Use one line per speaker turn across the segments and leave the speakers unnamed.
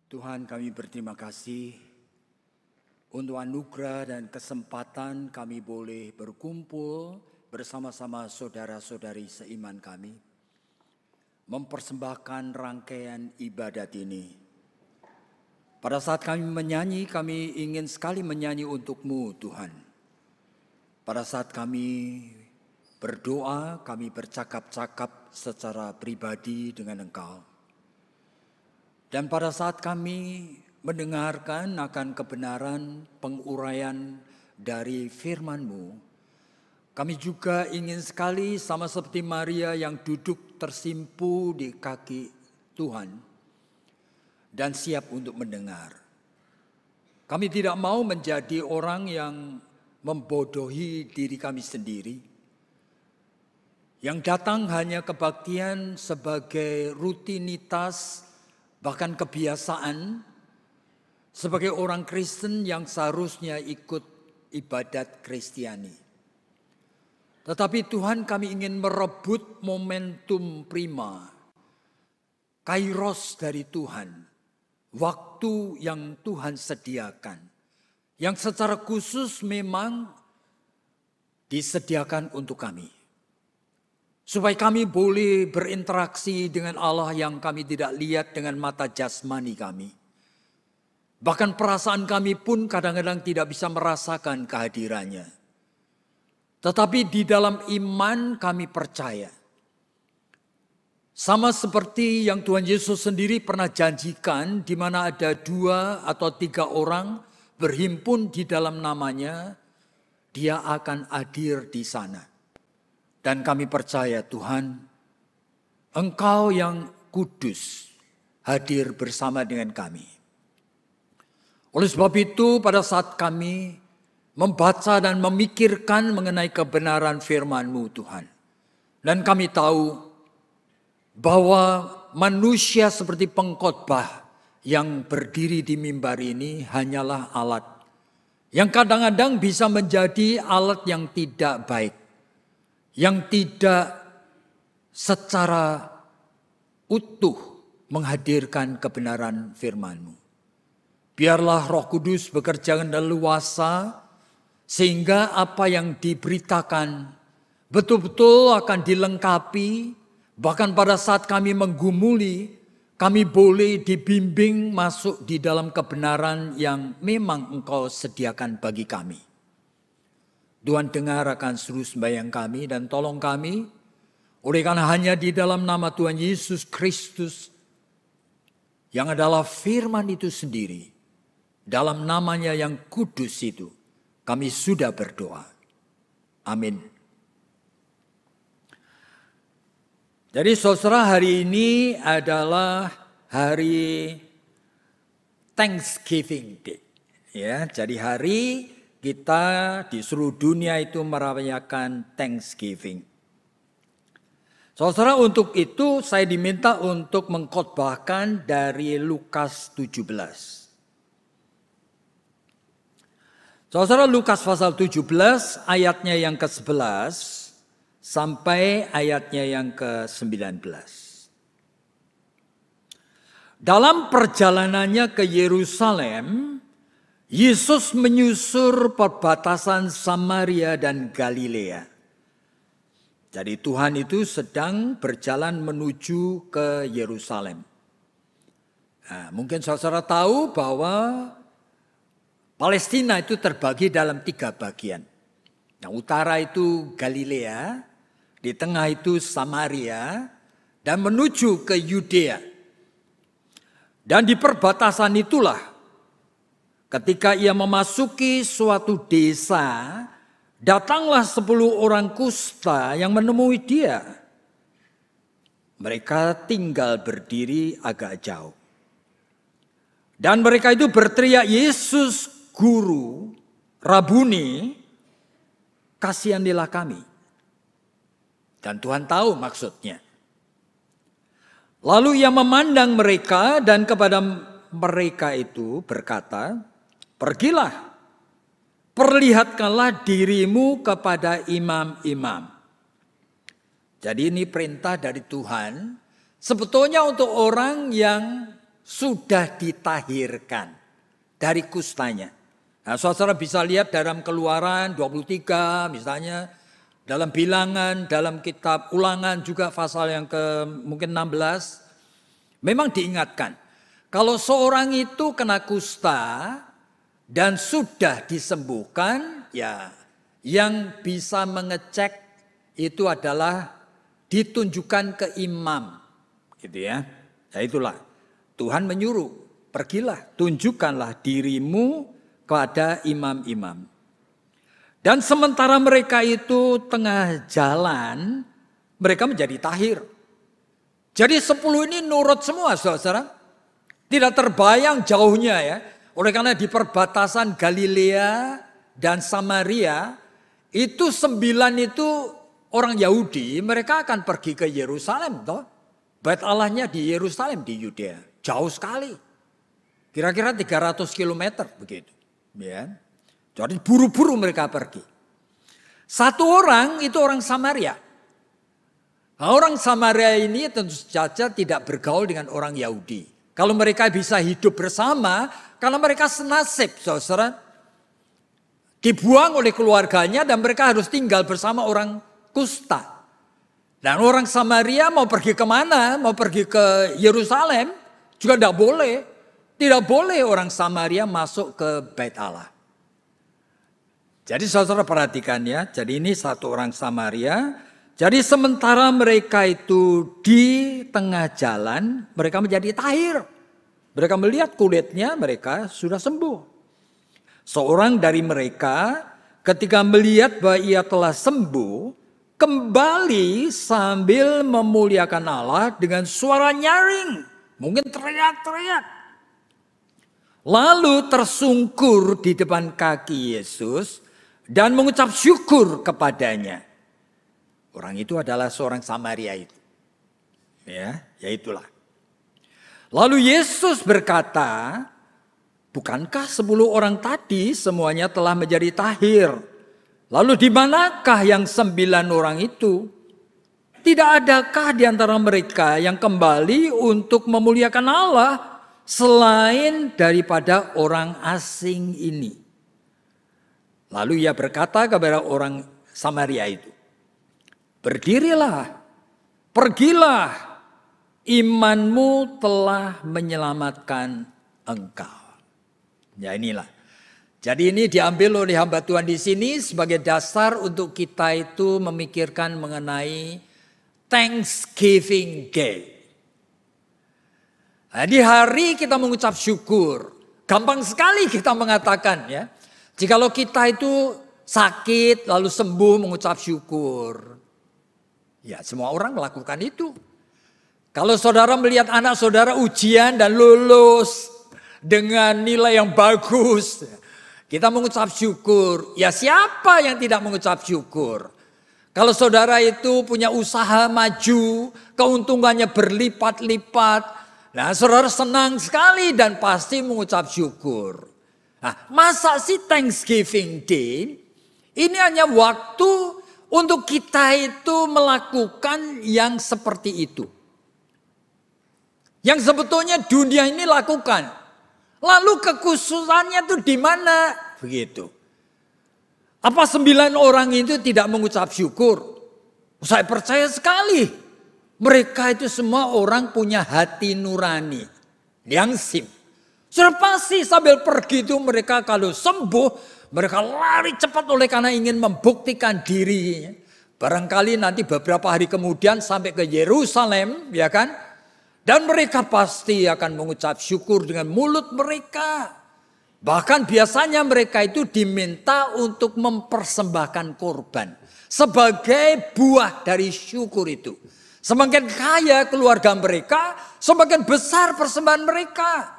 Tuhan, kami berterima kasih untuk anugerah dan kesempatan kami boleh berkumpul bersama-sama saudara-saudari seiman kami, mempersembahkan rangkaian ibadat ini. Pada saat kami menyanyi, kami ingin sekali menyanyi untuk-Mu, Tuhan. Pada saat kami berdoa, kami bercakap-cakap secara pribadi dengan Engkau. Dan pada saat kami mendengarkan akan kebenaran penguraian dari firman-Mu, kami juga ingin sekali sama seperti Maria yang duduk tersimpu di kaki Tuhan dan siap untuk mendengar. Kami tidak mau menjadi orang yang membodohi diri kami sendiri, yang datang hanya kebaktian sebagai rutinitas, bahkan kebiasaan, sebagai orang Kristen yang seharusnya ikut ibadat Kristiani. Tetapi Tuhan, kami ingin merebut momentum prima, kairos dari Tuhan, waktu yang Tuhan sediakan, yang secara khusus memang disediakan untuk kami. Supaya kami boleh berinteraksi dengan Allah yang kami tidak lihat dengan mata jasmani kami. Bahkan perasaan kami pun kadang-kadang tidak bisa merasakan kehadirannya. Tetapi di dalam iman kami percaya. Sama seperti yang Tuhan Yesus sendiri pernah janjikan, di mana ada 2 atau 3 orang berhimpun di dalam namanya, Dia akan hadir di sana. Dan kami percaya Tuhan, Engkau yang kudus hadir bersama dengan kami. Oleh sebab itu pada saat kami membaca dan memikirkan mengenai kebenaran firman-Mu Tuhan. Dan kami tahu bahwa manusia seperti pengkhotbah yang berdiri di mimbar ini hanyalah alat. Yang kadang-kadang bisa menjadi alat yang tidak baik, yang tidak secara utuh menghadirkan kebenaran firman-Mu. Biarlah Roh Kudus bekerja dengan leluasa, sehingga apa yang diberitakan betul-betul akan dilengkapi, bahkan pada saat kami menggumuli, kami boleh dibimbing masuk di dalam kebenaran yang memang Engkau sediakan bagi kami. Tuhan, dengar akan seluruh sembahyang kami dan tolong kami, oleh karena hanya di dalam nama Tuhan Yesus Kristus yang adalah firman itu sendiri, dalam namanya yang kudus itu, kami sudah berdoa. Amin. Jadi saudara, hari ini adalah hari Thanksgiving Day. Ya, jadi hari kita di seluruh dunia itu merayakan Thanksgiving. Saudara, untuk itu saya diminta untuk mengkhotbahkan dari Lukas 17. Saudara, Lukas pasal 17 ayatnya yang ke-11 sampai ayatnya yang ke-19. Dalam perjalanannya ke Yerusalem, Yesus menyusur perbatasan Samaria dan Galilea. Jadi Tuhan itu sedang berjalan menuju ke Yerusalem. Nah, mungkin saudara tahu bahwa Palestina itu terbagi dalam 3 bagian. Yang utara itu Galilea, di tengah itu Samaria, dan menuju ke Yudea. Dan di perbatasan itulah, ketika ia memasuki suatu desa, datanglah 10 orang kusta yang menemui dia. Mereka tinggal berdiri agak jauh. Dan mereka itu berteriak, "Yesus, Guru, Rabuni, kasihanilah kami." Dan Tuhan tahu maksudnya. Lalu ia memandang mereka dan kepada mereka itu berkata, "Pergilah, perlihatkanlah dirimu kepada imam-imam." Jadi ini perintah dari Tuhan sebetulnya untuk orang yang sudah ditahirkan dari kustanya. Nah, saudara bisa lihat dalam Keluaran 23 misalnya, dalam Bilangan, dalam kitab Ulangan juga pasal yang mungkin 16. Memang diingatkan, kalau seorang itu kena kusta dan sudah disembuhkan, ya yang bisa mengecek itu adalah ditunjukkan ke imam. Gitu ya. Ya itulah, Tuhan menyuruh, pergilah, tunjukkanlah dirimu kepada imam-imam. Dan sementara mereka itu tengah jalan, mereka menjadi tahir. Jadi 10 ini nurut semua, saudara. Tidak terbayang jauhnya ya. Oleh karena di perbatasan Galilea dan Samaria, itu 9 itu orang Yahudi, mereka akan pergi ke Yerusalem. Toh. Bait Allahnya di Yerusalem, di Yudea. Jauh sekali. Kira-kira 300 kilometer begitu. Ya. Jadi buru-buru mereka pergi. Satu orang itu orang Samaria. Nah, orang Samaria ini tentu saja tidak bergaul dengan orang Yahudi. Kalau mereka bisa hidup bersama, karena mereka senasib, saudara. Dibuang oleh keluarganya dan mereka harus tinggal bersama orang kusta. Dan orang Samaria mau pergi kemana? Mau pergi ke Yerusalem juga tidak boleh. Tidak boleh orang Samaria masuk ke Bait Allah. Jadi saudara perhatikan ya, jadi ini satu orang Samaria. Jadi sementara mereka itu di tengah jalan, mereka menjadi tahir. Mereka melihat kulitnya, mereka sudah sembuh. Seorang dari mereka ketika melihat bahwa ia telah sembuh, kembali sambil memuliakan Allah dengan suara nyaring. Mungkin teriak-teriak. Lalu tersungkur di depan kaki Yesus dan mengucap syukur kepadanya. Orang itu adalah seorang Samaria itu. Ya itulah. Lalu Yesus berkata, bukankah 10 orang tadi semuanya telah menjadi tahir? Lalu di manakah yang 9 orang itu? Tidak adakah di antara mereka yang kembali untuk memuliakan Allah selain daripada orang asing ini? Lalu ia berkata kepada orang Samaria itu, berdirilah, pergilah, imanmu telah menyelamatkan engkau. Ya inilah. Jadi ini diambil oleh hamba Tuhan di sini sebagai dasar untuk kita itu memikirkan mengenai Thanksgiving Day. Nah, di hari kita mengucap syukur. Gampang sekali kita mengatakan ya. Jikalau kita itu sakit lalu sembuh mengucap syukur. Ya semua orang melakukan itu. Kalau saudara melihat anak saudara ujian dan lulus dengan nilai yang bagus, kita mengucap syukur. Ya siapa yang tidak mengucap syukur? Kalau saudara itu punya usaha maju, keuntungannya berlipat-lipat. Nah saudara senang sekali dan pasti mengucap syukur. Nah masa sih Thanksgiving Day ini hanya waktu untuk kita itu melakukan yang seperti itu. Yang sebetulnya dunia ini lakukan. Lalu kekhususannya itu di mana? Begitu. Apa 9 orang itu tidak mengucap syukur? Saya percaya sekali. Mereka itu semua orang punya hati nurani. Yang sim. Sudah pasti sambil pergi itu mereka kalau sembuh. Mereka lari cepat oleh karena ingin membuktikan dirinya. Barangkali nanti beberapa hari kemudian sampai ke Yerusalem. Ya kan? Dan mereka pasti akan mengucap syukur dengan mulut mereka. Bahkan biasanya mereka itu diminta untuk mempersembahkan korban. Sebagai buah dari syukur itu. Semakin kaya keluarga mereka, semakin besar persembahan mereka.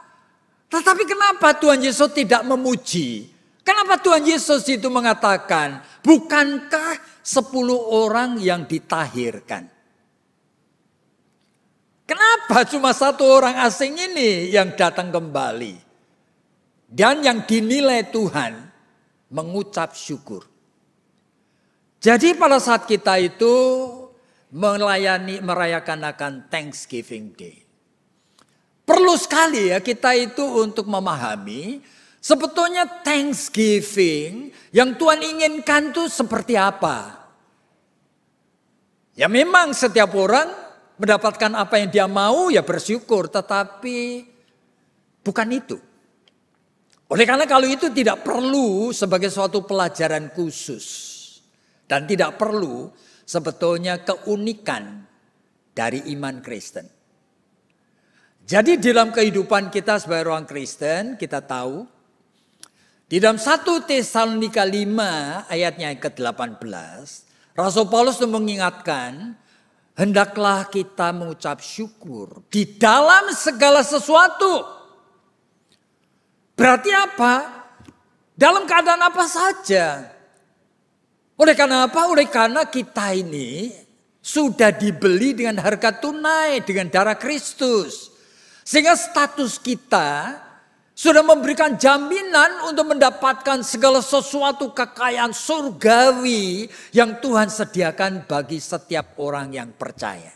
Tetapi kenapa Tuhan Yesus tidak memuji? Kenapa Tuhan Yesus itu mengatakan, bukankah 10 orang yang ditahirkan? Kenapa cuma 1 orang asing ini yang datang kembali? Dan yang dinilai Tuhan mengucap syukur. Jadi pada saat kita itu merayakan akan Thanksgiving Day. Perlu sekali ya kita itu untuk memahami sebetulnya Thanksgiving yang Tuhan inginkan itu seperti apa. Ya memang setiap orang mendapatkan apa yang dia mau ya bersyukur, tetapi bukan itu. Oleh karena kalau itu tidak perlu sebagai suatu pelajaran khusus dan tidak perlu sebetulnya keunikan dari iman Kristen. Jadi dalam kehidupan kita sebagai orang Kristen kita tahu di dalam 1 Tesalonika 5 ayatnya yang ke-18 Rasul Paulus mengingatkan, hendaklah kita mengucap syukur di dalam segala sesuatu. Berarti apa? Dalam keadaan apa saja. Oleh karena apa? Oleh karena kita ini sudah dibeli dengan harga tunai, dengan darah Kristus. Sehingga status kita sudah memberikan jaminan untuk mendapatkan segala sesuatu kekayaan surgawi yang Tuhan sediakan bagi setiap orang yang percaya.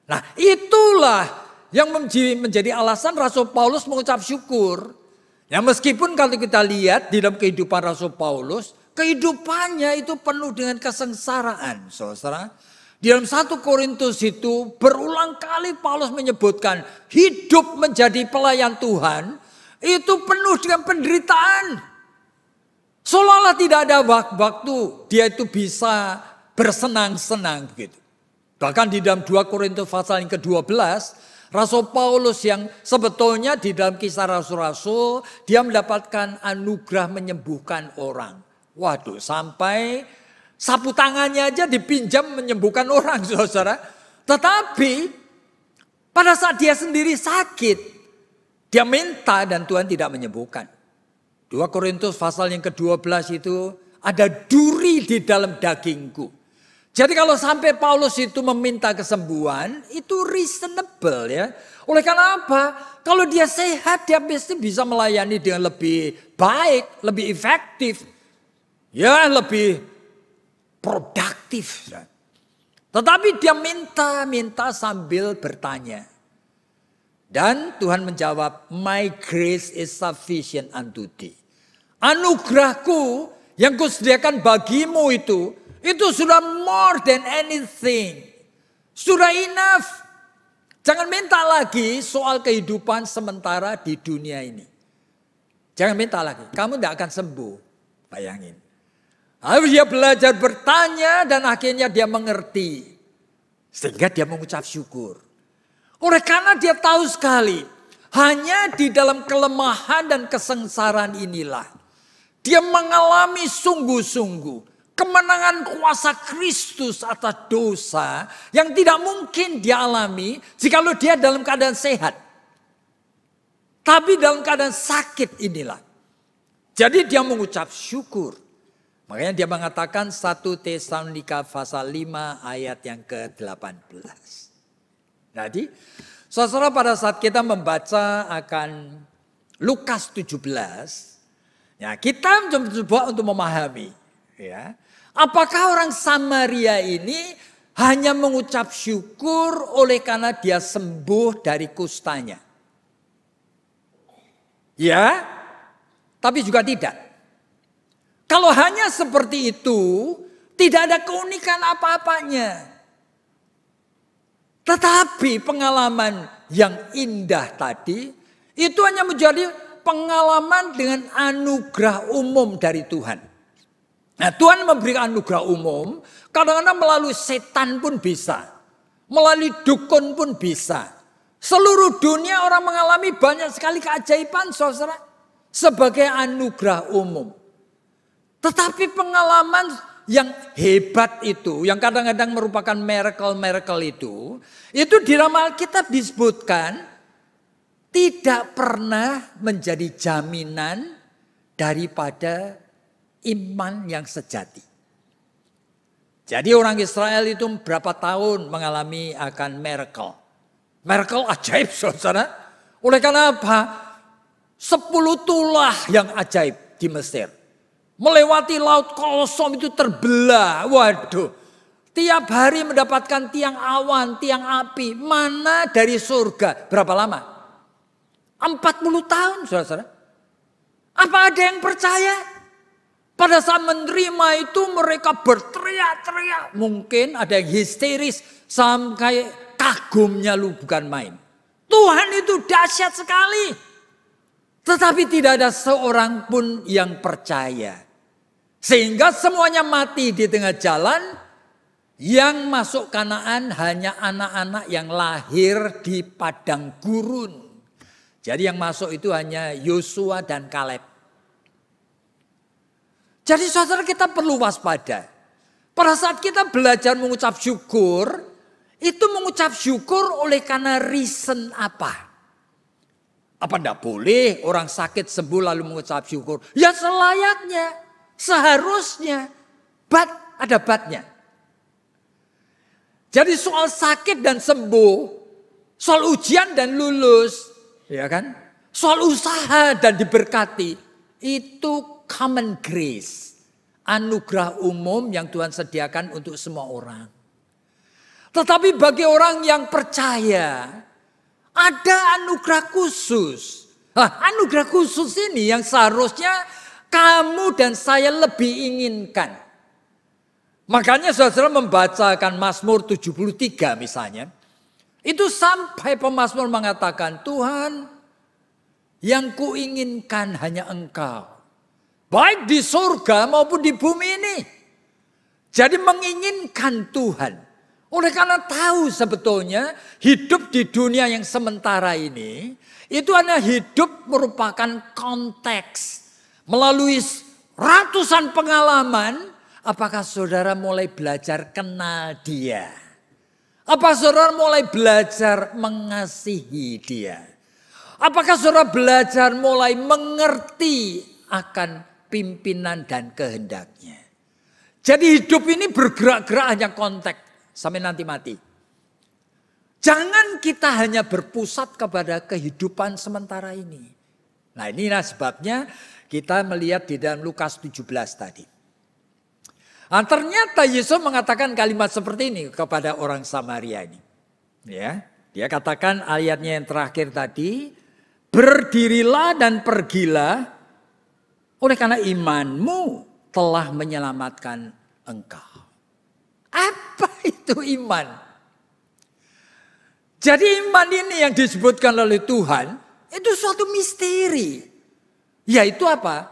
Nah itulah yang menjadi alasan Rasul Paulus mengucap syukur. Ya meskipun kalau kita lihat di dalam kehidupan Rasul Paulus, kehidupannya itu penuh dengan kesengsaraan, saudara. Di dalam 1 Korintus itu berulang kali Paulus menyebutkan hidup menjadi pelayan Tuhan itu penuh dengan penderitaan. Seolah-olah tidak ada waktu dia itu bisa bersenang-senang begitu. Bahkan di dalam 2 Korintus pasal yang ke-12, Rasul Paulus yang sebetulnya di dalam kisah Rasul-Rasul dia mendapatkan anugerah menyembuhkan orang. Waduh, sampai sapu tangannya aja dipinjam menyembuhkan orang, saudara. Tetapi pada saat dia sendiri sakit, dia minta dan Tuhan tidak menyembuhkan. 2 Korintus pasal yang ke-12 itu ada duri di dalam dagingku. Jadi kalau sampai Paulus itu meminta kesembuhan itu reasonable ya. Oleh karena apa? Kalau dia sehat dia pasti bisa melayani dengan lebih baik, lebih efektif. Ya lebih produktif. Tetapi dia minta sambil bertanya. Dan Tuhan menjawab, my grace is sufficient unto thee. Anugerahku yang kusediakan bagimu itu sudah more than anything. Sudah enough. Jangan minta lagi soal kehidupan sementara di dunia ini. Jangan minta lagi, kamu tidak akan sembuh. Bayangin. Lalu dia belajar bertanya dan akhirnya dia mengerti. Sehingga dia mengucap syukur. Oleh karena dia tahu sekali, hanya di dalam kelemahan dan kesengsaraan inilah dia mengalami sungguh-sungguh kemenangan kuasa Kristus atas dosa yang tidak mungkin dia alami jikalau dia dalam keadaan sehat. Tapi dalam keadaan sakit inilah. Jadi dia mengucap syukur. Makanya dia mengatakan 1 Tesalonika pasal 5 ayat yang ke-18. Jadi, saudara pada saat kita membaca akan Lukas 17, ya kita mencoba untuk memahami, ya, apakah orang Samaria ini hanya mengucap syukur oleh karena dia sembuh dari kustanya? Ya, tapi juga tidak. Kalau hanya seperti itu, tidak ada keunikan apa-apanya. Tetapi pengalaman yang indah tadi itu hanya menjadi pengalaman dengan anugerah umum dari Tuhan. Nah, Tuhan memberikan anugerah umum, kadang-kadang melalui setan pun bisa. Melalui dukun pun bisa. Seluruh dunia orang mengalami banyak sekali keajaiban, saudara. Sebagai anugerah umum. Tetapi pengalaman yang hebat itu, yang kadang-kadang merupakan miracle-miracle itu di dalam Alkitab disebutkan tidak pernah menjadi jaminan daripada iman yang sejati. Jadi orang Israel itu berapa tahun mengalami akan miracle. Miracle ajaib, saudara. Oleh karena apa? 10 tulah yang ajaib di Mesir. Melewati laut kosong itu terbelah. Waduh. Tiap hari mendapatkan tiang awan, tiang api. Mana dari surga. Berapa lama? 40 tahun, saudara-saudara. Apa ada yang percaya? Pada saat menerima itu mereka berteriak-teriak. Mungkin ada yang histeris sampai kagumnya lu bukan main. Tuhan itu dahsyat sekali. Tetapi tidak ada seorang pun yang percaya. Sehingga semuanya mati di tengah jalan. Yang masuk Kanaan hanya anak-anak yang lahir di padang gurun. Jadi yang masuk itu hanya Yosua dan Kaleb. Jadi saudara, kita perlu waspada. Pada saat kita belajar mengucap syukur, itu mengucap syukur oleh karena reason apa? Apa enggak boleh orang sakit sembuh lalu mengucap syukur? Ya selayaknya, seharusnya. But, ada batnya. Jadi soal sakit dan sembuh, soal ujian dan lulus, ya kan? Soal usaha dan diberkati, itu common grace, anugerah umum yang Tuhan sediakan untuk semua orang. Tetapi bagi orang yang percaya, ada anugerah khusus. Anugerah khusus ini yang seharusnya kamu dan saya lebih inginkan. Makanya saudara membacakan Mazmur 73 misalnya. Itu sampai pemazmur mengatakan, Tuhan yang kuinginkan hanya Engkau. Baik di surga maupun di bumi ini. Jadi menginginkan Tuhan. Oleh karena tahu sebetulnya hidup di dunia yang sementara ini. Itu hanya hidup merupakan konteks. Melalui ratusan pengalaman. Apakah saudara mulai belajar kenal Dia? Apa saudara mulai belajar mengasihi Dia? Apakah saudara belajar mulai mengerti akan pimpinan dan kehendaknya? Jadi hidup ini bergerak-gerak hanya konteks sampai nanti mati. Jangan kita hanya berpusat kepada kehidupan sementara ini. Nah inilah sebabnya kita melihat di dalam Lukas 17 tadi. Nah, ternyata Yesus mengatakan kalimat seperti ini kepada orang Samaria ini. Ya, dia katakan ayatnya yang terakhir tadi, berdirilah dan pergilah oleh karena imanmu telah menyelamatkan engkau. Apa itu iman? Jadi iman ini yang disebutkan oleh Tuhan itu suatu misteri. Yaitu apa?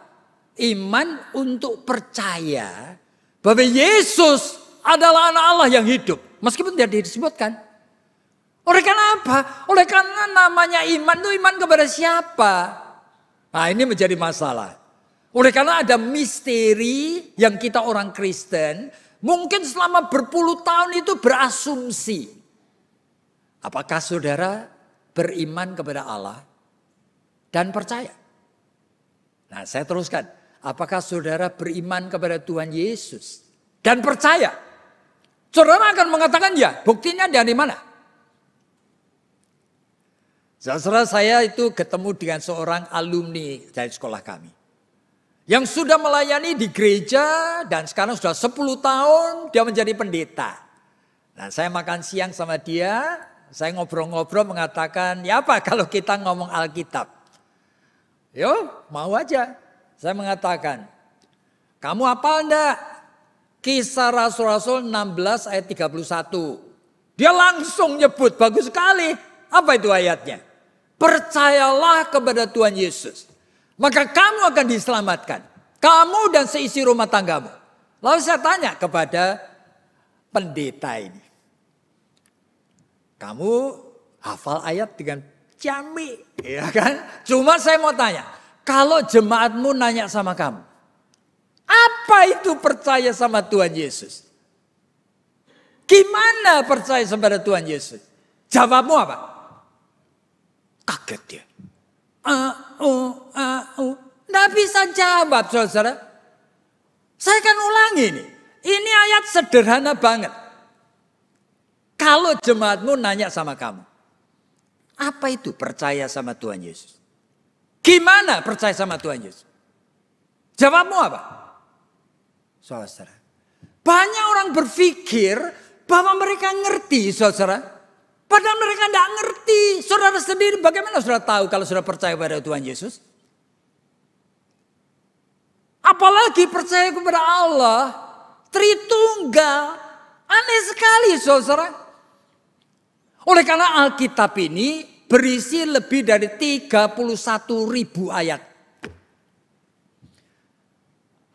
Iman untuk percaya bahwa Yesus adalah anak Allah yang hidup. Meskipun tidak disebutkan. Oleh karena apa? Oleh karena namanya iman itu iman kepada siapa? Nah ini menjadi masalah. Oleh karena ada misteri yang kita orang Kristen. Mungkin selama berpuluh tahun itu berasumsi. Apakah saudara beriman kepada Allah dan percaya? Nah saya teruskan. Apakah saudara beriman kepada Tuhan Yesus dan percaya? Saudara akan mengatakan ya, buktinya dari mana? Saudara saya itu ketemu dengan seorang alumni dari sekolah kami. Yang sudah melayani di gereja dan sekarang sudah 10 tahun dia menjadi pendeta. Nah saya makan siang sama dia, saya ngobrol-ngobrol mengatakan, ya apa kalau kita ngomong Alkitab? Yo mau aja. Saya mengatakan, kamu hafal enggak? Kisah Rasul-Rasul 16 ayat 31. Dia langsung nyebut, bagus sekali. Apa itu ayatnya? Percayalah kepada Tuhan Yesus. Maka kamu akan diselamatkan. Kamu dan seisi rumah tanggamu. Lalu saya tanya kepada pendeta ini. Kamu hafal ayat dengan jami, ya kan? Cuma saya mau tanya. Kalau jemaatmu nanya sama kamu, apa itu percaya sama Tuhan Yesus? Gimana percaya kepada Tuhan Yesus? Jawabmu apa? Kaget dia. Nggak bisa jawab saudara. Saya akan ulangi nih. Ini ayat sederhana banget. Kalau jemaatmu nanya sama kamu, apa itu percaya sama Tuhan Yesus? Gimana percaya sama Tuhan Yesus? Jawabmu apa? Saudara. Banyak orang berpikir bahwa mereka ngerti saudara. Padahal mereka tidak ngerti. Saudara sendiri bagaimana saudara tahu kalau saudara percaya pada Tuhan Yesus? Apalagi percaya kepada Allah. Tritunggal. Aneh sekali saudara. Oleh karena Alkitab ini berisi lebih dari 31.000 ayat.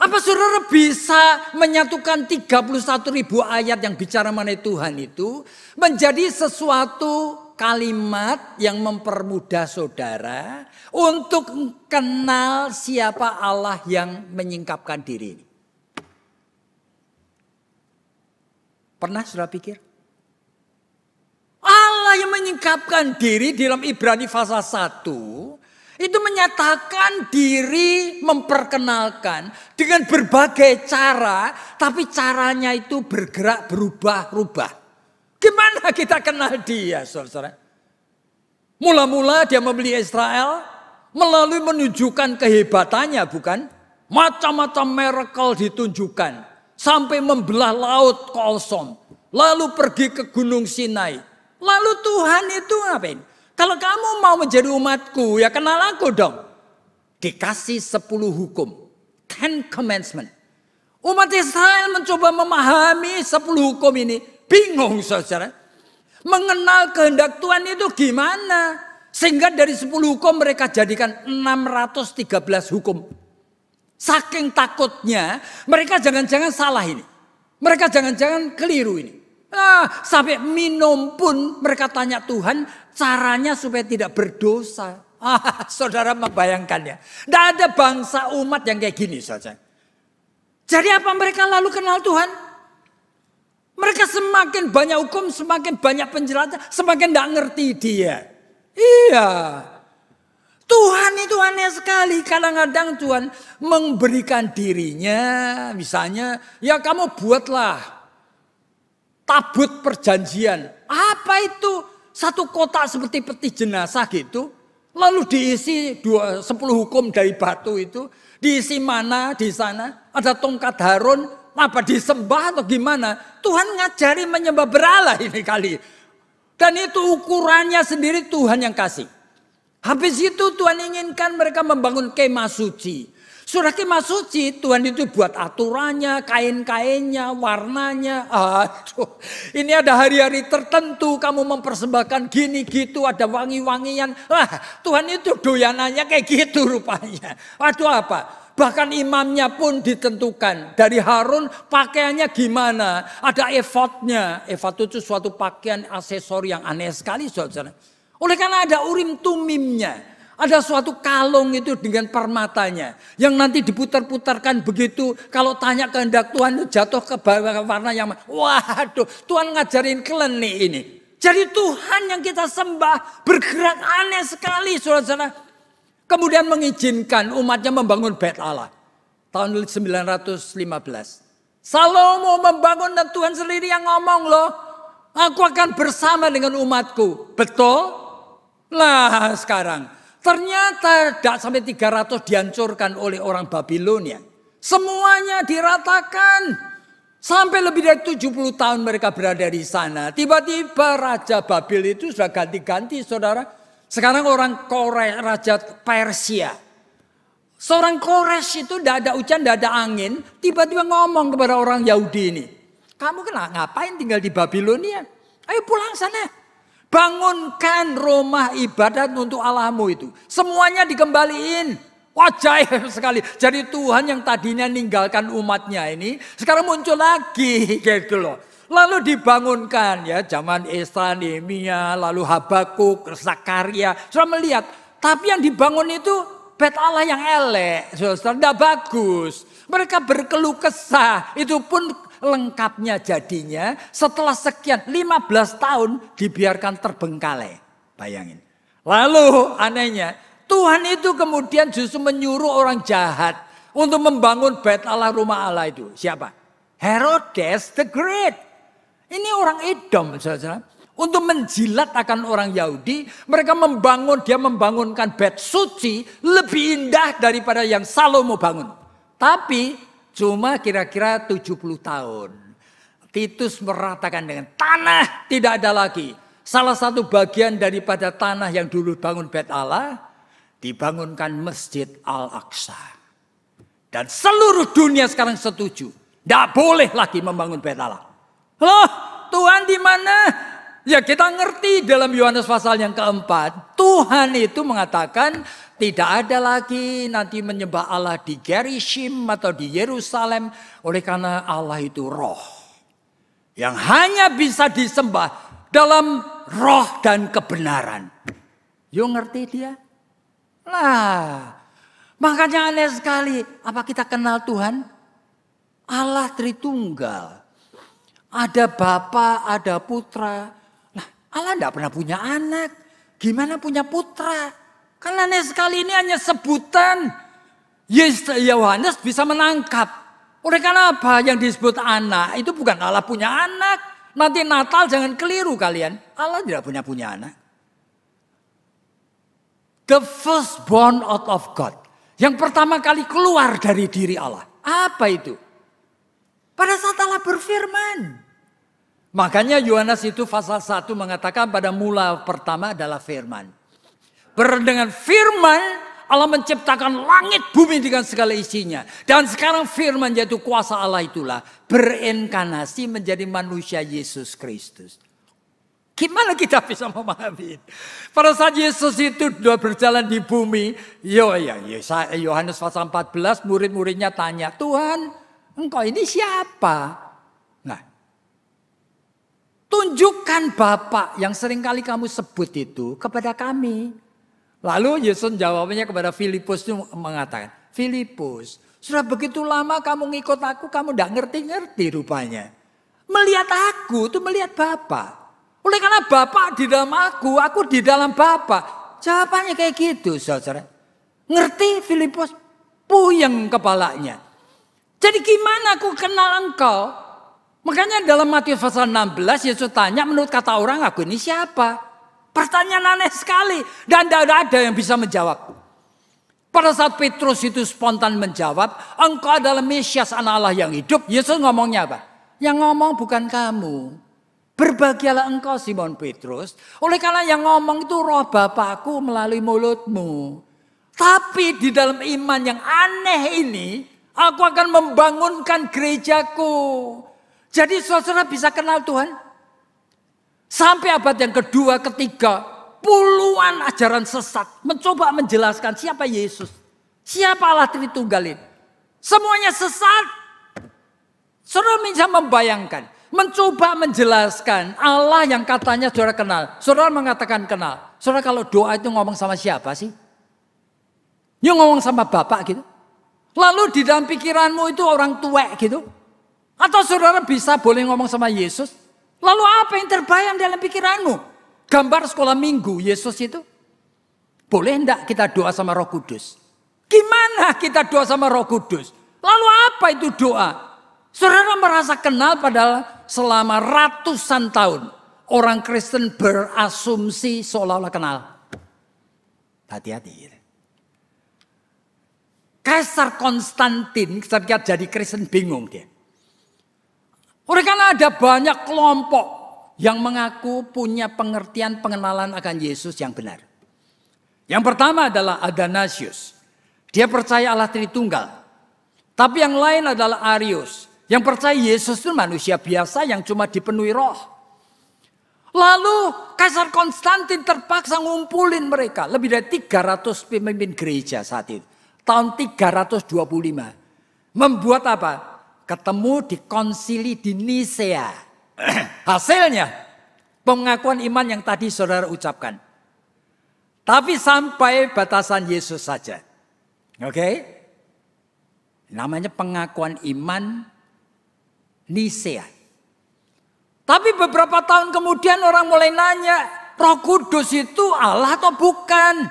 Apa saudara bisa menyatukan 31.000 ayat yang bicara mengenai Tuhan itu menjadi sesuatu kalimat yang mempermudah saudara untuk kenal siapa Allah yang menyingkapkan diri ini? Pernah saudara pikir? Allah yang menyingkapkan diri di dalam Ibrani pasal 1 itu menyatakan diri, memperkenalkan dengan berbagai cara, tapi caranya itu bergerak berubah-ubah. Gimana kita kenal dia, saudara? Mula-mula dia membeli Israel melalui menunjukkan kehebatannya, bukan? Macam-macam miracle ditunjukkan sampai membelah laut kosong, lalu pergi ke Gunung Sinai. Lalu Tuhan itu ngapain? Kalau kamu mau menjadi umatku, ya kenal aku dong. Dikasih 10 hukum. 10 commandment. Umat Israel mencoba memahami 10 hukum ini. Bingung saudara. Mengenal kehendak Tuhan itu gimana? Sehingga dari 10 hukum mereka jadikan 613 hukum. Saking takutnya mereka jangan-jangan salah ini. Mereka jangan-jangan keliru ini. Sampai minum pun mereka tanya Tuhan caranya supaya tidak berdosa. Saudara membayangkannya. Tidak ada bangsa umat yang kayak gini saja. Jadi apa mereka lalu kenal Tuhan? Mereka semakin banyak hukum, semakin banyak penjelasan, semakin tidak ngerti dia. Iya. Tuhan itu aneh sekali. Kadang-kadang Tuhan memberikan dirinya. Misalnya ya kamu buatlah tabut perjanjian. Apa itu? Satu kotak seperti peti jenazah gitu. Lalu diisi 10 hukum dari batu itu. Diisi mana di sana. Ada tongkat Harun. Apa disembah atau gimana. Tuhan ngajari menyembah berhala ini kali. Dan itu ukurannya sendiri Tuhan yang kasih. Habis itu Tuhan inginkan mereka membangun kemah suci. Surah kemah suci Tuhan itu buat aturannya, kain-kainnya, warnanya. Aduh, ini ada hari-hari tertentu kamu mempersembahkan gini gitu, ada wangi-wangian. Tuhan itu doyanannya kayak gitu rupanya. Aduh apa? Bahkan imamnya pun ditentukan. Dari Harun pakaiannya gimana? Ada efodnya. Efod itu suatu pakaian aksesori yang aneh sekali saudara. Oleh karena ada urim tumimnya. Ada suatu kalung itu dengan permatanya. Yang nanti diputar-putarkan begitu. Kalau tanya kehendak Tuhan jatuh ke bawah warna yang. Waduh, Tuhan ngajarin klenik ini. Jadi Tuhan yang kita sembah bergerak aneh sekali saudara. Kemudian mengizinkan umatnya membangun bait Allah. Tahun 915. Salomo membangun dan Tuhan sendiri yang ngomong loh. Aku akan bersama dengan umatku. Betul? Nah sekarang. Ternyata tidak sampai 300 dihancurkan oleh orang Babilonia. Semuanya diratakan. Sampai lebih dari 70 tahun mereka berada di sana. Tiba-tiba Raja Babil itu sudah ganti-ganti saudara. Sekarang orang Raja Persia. Seorang Kores itu tidak ada hujan, tidak ada angin. Tiba-tiba ngomong kepada orang Yahudi ini. Kamu ngapain tinggal di Babilonia? Ayo pulang sana. Bangunkan rumah ibadat untuk Allahmu itu. Semuanya dikembaliin. Ajaib sekali. Jadi Tuhan yang tadinya ninggalkan umatnya ini. Sekarang muncul lagi. Gitu loh. Lalu dibangunkan ya. Zaman Esra, Nehemia, lalu Habakuk, Zakaria. Sudah melihat. Tapi yang dibangun itu bait Allah yang elek. Saudara, tidak bagus. Mereka berkeluh kesah. Itu pun lengkapnya jadinya setelah sekian 15 tahun dibiarkan terbengkalai. Bayangin. Lalu anehnya Tuhan itu kemudian justru menyuruh orang jahat untuk membangun bait Allah, rumah Allah itu. Siapa? Herodes the Great. Ini orang Edom saudara. Untuk menjilat akan orang Yahudi, mereka membangunkan bait suci lebih indah daripada yang Salomo bangun. Tapi cuma kira-kira 70 tahun. Titus meratakan dengan tanah tidak ada lagi. Salah satu bagian daripada tanah yang dulu bangun Bait Allah, dibangunkan Masjid Al-Aqsa. Dan seluruh dunia sekarang setuju. Tidak boleh lagi membangun Bait Allah. Loh, Tuhan di mana? Ya kita ngerti dalam Yohanes pasal yang keempat. Tuhan itu mengatakan tidak ada lagi nanti menyembah Allah di Gerizim atau di Yerusalem. Oleh karena Allah itu roh. Yang hanya bisa disembah dalam roh dan kebenaran. Yo ngerti dia? Lah, makanya aneh sekali. Apa kita kenal Tuhan? Allah Tritunggal. Ada Bapa, ada Putra. Nah, Allah tidak pernah punya anak. Gimana punya putra? Kan aneh sekali, ini hanya sebutan. Yohanes bisa menangkap. Oleh karena apa yang disebut anak itu bukan Allah punya anak. Nanti Natal jangan keliru kalian. Allah tidak punya anak. The firstborn out of God. Yang pertama kali keluar dari diri Allah. Apa itu? Pada saat Allah berfirman. Makanya Yohanes itu pasal 1 mengatakan pada mula pertama adalah firman. Dengan firman Allah menciptakan langit bumi dengan segala isinya. Dan sekarang firman yaitu kuasa Allah itulah berinkarnasi menjadi manusia Yesus Kristus. Gimana kita bisa memahami? Pada saat Yesus itu sudah berjalan di bumi. Yohanes pasal 14 murid-muridnya tanya. Tuhan engkau ini siapa? Nah, tunjukkan Bapa yang seringkali kamu sebut itu kepada kami. Lalu Yesus jawabnya kepada Filipus itu mengatakan, Filipus, sudah begitu lama kamu ngikut aku, kamu tidak ngerti-ngerti rupanya. Melihat aku itu melihat Bapa. Oleh karena Bapa di dalam aku di dalam Bapa. Jawabannya kayak gitu, saudara. Ngerti Filipus? Puyeng kepalanya. Jadi gimana aku kenal engkau? Makanya dalam Matius pasal 16 Yesus tanya menurut kata orang aku ini siapa? Pertanyaan aneh sekali. Dan tidak ada yang bisa menjawab. Pada saat Petrus itu spontan menjawab. Engkau adalah Mesias anak Allah yang hidup. Yesus ngomongnya apa? Yang ngomong bukan kamu. Berbahagialah engkau Simon Petrus. Oleh karena yang ngomong itu roh Bapakku melalui mulutmu. Tapi di dalam iman yang aneh ini. Aku akan membangunkan gerejaku. Jadi saudara bisa kenal Tuhan. Sampai abad yang kedua, ketiga, puluhan ajaran sesat mencoba menjelaskan siapa Yesus. Siapa Allah Tritunggal ini. Semuanya sesat. Saudara bisa membayangkan. Mencoba menjelaskan Allah yang katanya saudara kenal. Saudara mengatakan kenal. Saudara kalau doa itu ngomong sama siapa sih? You ngomong sama Bapak gitu. Lalu di dalam pikiranmu itu orang tua gitu. Atau saudara bisa boleh ngomong sama Yesus. Lalu apa yang terbayang dalam pikiranmu? Gambar sekolah minggu Yesus itu. Boleh enggak kita doa sama Roh Kudus? Gimana kita doa sama Roh Kudus? Lalu apa itu doa? Saudara merasa kenal padahal selama ratusan tahun. Orang Kristen berasumsi seolah-olah kenal. Hati-hati. Kaisar Konstantin ketika jadi Kristen bingung dia. Oleh karena ada banyak kelompok yang mengaku punya pengertian pengenalan akan Yesus yang benar. Yang pertama adalah Athanasius. Dia percaya Allah Tritunggal. Tapi yang lain adalah Arius. Yang percaya Yesus itu manusia biasa yang cuma dipenuhi roh. Lalu Kaisar Konstantin terpaksa ngumpulin mereka. Lebih dari 300 pemimpin gereja saat itu. Tahun 325. Membuat apa? Ketemu di konsili di Nisea. Hasilnya pengakuan iman yang tadi saudara ucapkan. Tapi sampai batasan Yesus saja. Oke? Namanya pengakuan iman Nisea. Tapi beberapa tahun kemudian orang mulai nanya, Roh Kudus itu Allah atau bukan?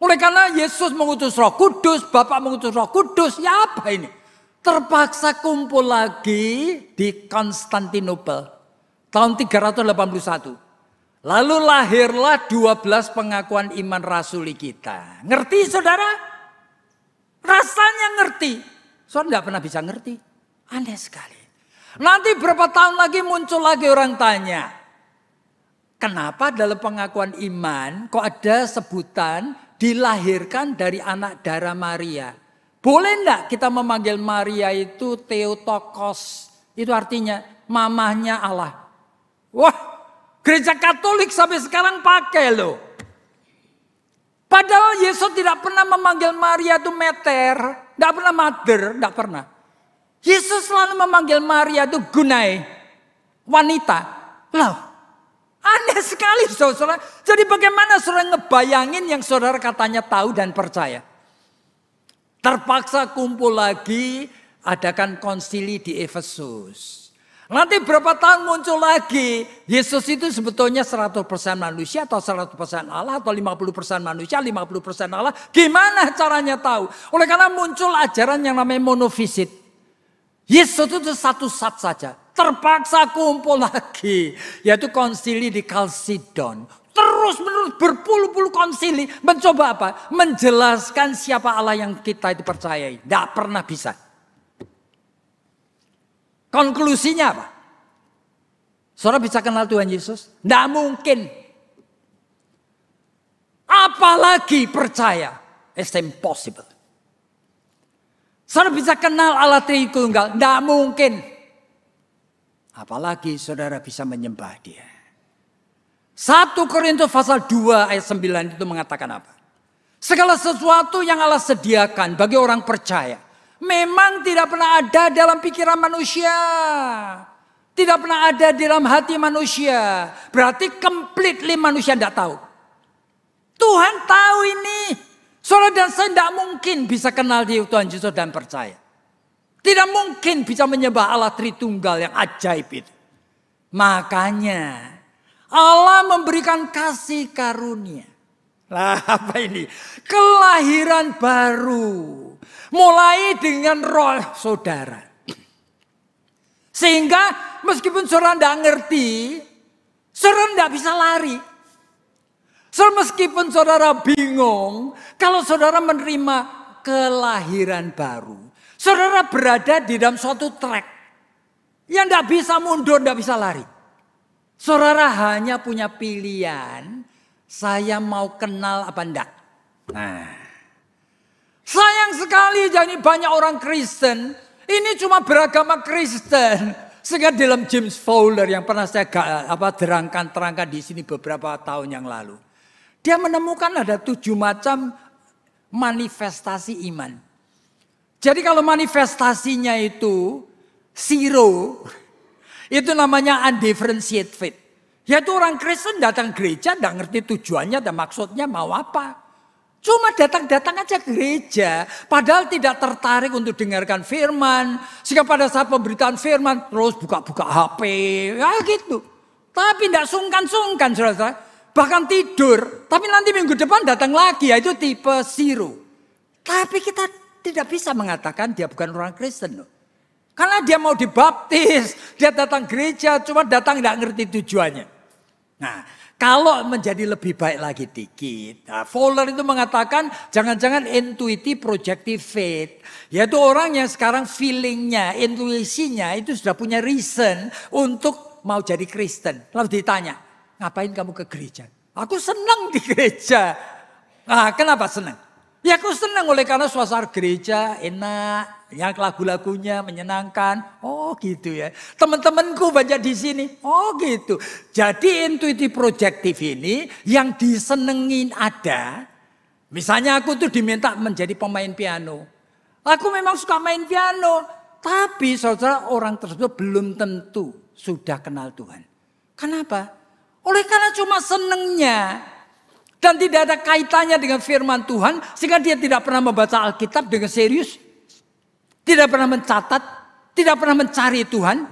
Oleh karena Yesus mengutus Roh Kudus, Bapa mengutus Roh Kudus, ya apa ini? Terpaksa kumpul lagi di Konstantinopel tahun 381. Lalu lahirlah 12 pengakuan iman rasuli kita. Ngerti saudara? Rasanya ngerti. Saudara tidak pernah bisa ngerti. Aneh sekali. Nanti berapa tahun lagi muncul lagi orang tanya. Kenapa dalam pengakuan iman kok ada sebutan dilahirkan dari anak darah Maria? Boleh enggak kita memanggil Maria itu Theotokos? Itu artinya mamahnya Allah. Wah, gereja Katolik sampai sekarang pakai loh. Padahal Yesus tidak pernah memanggil Maria itu meter. Tidak pernah mother, tidak pernah. Yesus selalu memanggil Maria itu gunai. Wanita. Loh, aneh sekali saudara. Jadi bagaimana saudara ngebayangin yang saudara katanya tahu dan percaya? Terpaksa kumpul lagi, adakan konsili di Efesus. Nanti berapa tahun muncul lagi, Yesus itu sebetulnya 100% manusia atau 100% Allah atau 50% manusia, 50% Allah. Gimana caranya tahu? Oleh karena muncul ajaran yang namanya monofisit. Yesus itu satu zat saja. Terpaksa kumpul lagi, yaitu konsili di Kalsidon. Terus menerus berpuluh-puluh konsili mencoba apa? Menjelaskan siapa Allah yang kita itu percayai. Tidak pernah bisa. Konklusinya apa? Saudara bisa kenal Tuhan Yesus? Tidak mungkin. Apalagi percaya. It's impossible. Saudara bisa kenal Allah Tritunggal? Tidak mungkin. Apalagi saudara bisa menyembah Dia. 1 Korintus pasal 2 ayat 9 itu mengatakan apa? Segala sesuatu yang Allah sediakan bagi orang percaya memang tidak pernah ada dalam pikiran manusia. Tidak pernah ada dalam hati manusia. Berarti completely manusia tidak tahu. Tuhan tahu ini. Saudara dan saya tidak mungkin bisa kenal di Tuhan Yesus dan percaya. Tidak mungkin bisa menyembah Allah Tritunggal yang ajaib itu. Makanya Allah memberikan kasih karunia. Lah apa ini? Kelahiran baru. Mulai dengan roh saudara. Sehingga meskipun saudara tidak ngerti, saudara tidak bisa lari. Saudara meskipun saudara bingung, kalau saudara menerima kelahiran baru. Saudara berada di dalam suatu track. Yang tidak bisa mundur, tidak bisa lari. Saudara hanya punya pilihan, saya mau kenal apa enggak. Nah, sayang sekali jadi banyak orang Kristen, ini cuma beragama Kristen. Sehingga dalam James Fowler yang pernah saya terangkan di sini beberapa tahun yang lalu. Dia menemukan ada 7 macam manifestasi iman. Jadi kalau manifestasinya itu zero, itu namanya undifferentiated faith. Yaitu orang Kristen datang gereja, tidak ngerti tujuannya dan maksudnya mau apa. Cuma datang-datang aja gereja. Padahal tidak tertarik untuk dengarkan firman. Sehingga pada saat pemberitaan firman, terus buka-buka HP. Ya gitu. Tapi tidak sungkan-sungkan saudara. Bahkan tidur. Tapi nanti minggu depan datang lagi. Yaitu tipe zero. Tapi kita tidak bisa mengatakan dia bukan orang Kristen loh. Karena dia mau dibaptis, dia datang gereja, cuma datang tidak ngerti tujuannya. Nah, kalau menjadi lebih baik lagi dikit. Nah, Fowler itu mengatakan jangan-jangan intuitive projective faith. Yaitu orang yang sekarang feelingnya, intuisinya itu sudah punya reason untuk mau jadi Kristen. Lalu ditanya, ngapain kamu ke gereja? Aku senang di gereja. Nah, kenapa senang? Ya aku senang oleh karena suasana gereja enak, yang lagu-lagunya menyenangkan. Oh gitu ya. Teman-temanku banyak di sini. Oh gitu. Jadi intuitif projektif ini yang disenengin ada. Misalnya aku tuh diminta menjadi pemain piano. Aku memang suka main piano. Tapi saudara orang tersebut belum tentu sudah kenal Tuhan. Kenapa? Oleh karena cuma senengnya. Dan tidak ada kaitannya dengan firman Tuhan. Sehingga dia tidak pernah membaca Alkitab dengan serius. Tidak pernah mencatat. Tidak pernah mencari Tuhan.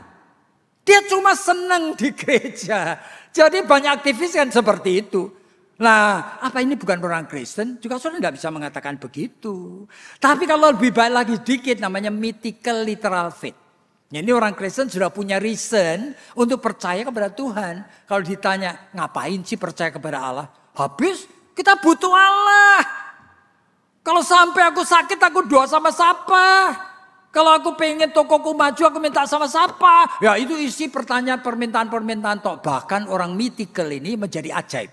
Dia cuma senang di gereja. Jadi banyak aktivis kan seperti itu. Nah, apa ini bukan orang Kristen? Juga saudara tidak bisa mengatakan begitu. Tapi kalau lebih baik lagi dikit namanya mythical literal faith. Ini orang Kristen sudah punya reason untuk percaya kepada Tuhan. Kalau ditanya, ngapain sih percaya kepada Allah? Habis kita butuh Allah. Kalau sampai aku sakit aku doa sama siapa? Kalau aku pengen tokoku maju, aku minta sama siapa? Ya itu isi pertanyaan, permintaan tok. Bahkan orang mythical ini menjadi ajaib.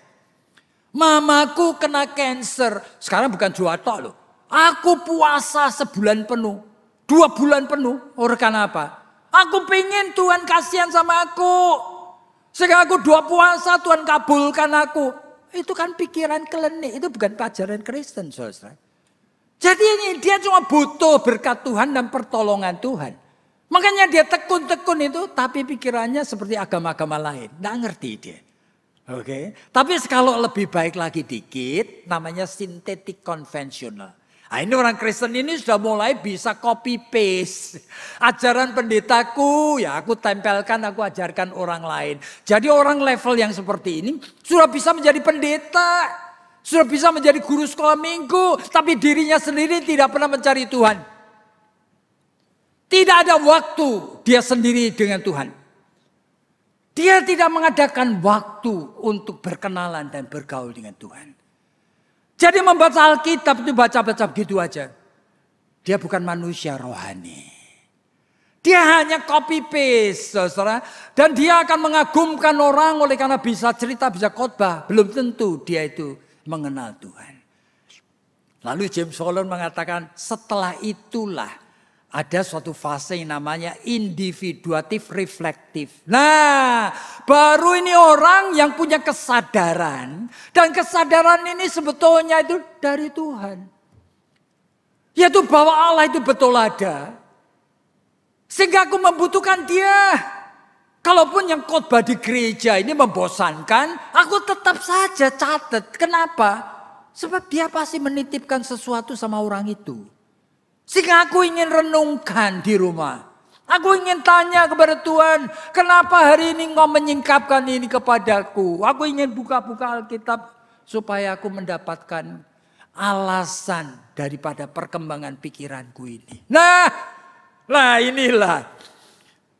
Mamaku kena cancer. Sekarang bukan jual tok loh. Aku puasa sebulan penuh. 2 bulan penuh. Karena apa? Aku pengen Tuhan kasihan sama aku. Sehingga aku 2 puasa, Tuhan kabulkan aku. Itu kan pikiran klinik. Itu bukan ajaran Kristen, saudara. Jadi ini dia cuma butuh berkat Tuhan dan pertolongan Tuhan. Makanya dia tekun-tekun itu, tapi pikirannya seperti agama-agama lain. Nggak ngerti dia. Oke. Tapi kalau lebih baik lagi dikit, namanya sintetik konvensional. Nah ini orang Kristen ini sudah mulai bisa copy paste. Ajaran pendetaku, ya aku tempelkan, aku ajarkan orang lain. Jadi orang level yang seperti ini sudah bisa menjadi pendeta. Sudah bisa menjadi guru sekolah minggu. Tapi dirinya sendiri tidak pernah mencari Tuhan. Tidak ada waktu dia sendiri dengan Tuhan. Dia tidak mengadakan waktu untuk berkenalan dan bergaul dengan Tuhan. Jadi membaca Alkitab itu baca-baca begitu aja. Dia bukan manusia rohani. Dia hanya copy paste, saudara. Dan dia akan mengagumkan orang oleh karena bisa cerita, bisa khotbah. Belum tentu dia itu mengenal Tuhan. Lalu James Holland mengatakan setelah itulah ada suatu fase yang namanya individuatif reflektif. Nah, baru ini orang yang punya kesadaran. Dan kesadaran ini sebetulnya itu dari Tuhan. Yaitu bahwa Allah itu betul ada. Sehingga aku membutuhkan dia. Kalaupun yang khotbah di gereja ini membosankan, aku tetap saja catat. Kenapa? Sebab dia pasti menitipkan sesuatu sama orang itu. Sehingga aku ingin renungkan di rumah. Aku ingin tanya kepada Tuhan, kenapa hari ini engkau menyingkapkan ini kepadaku? Aku ingin buka-buka Alkitab supaya aku mendapatkan alasan daripada perkembangan pikiranku ini. Nah inilah.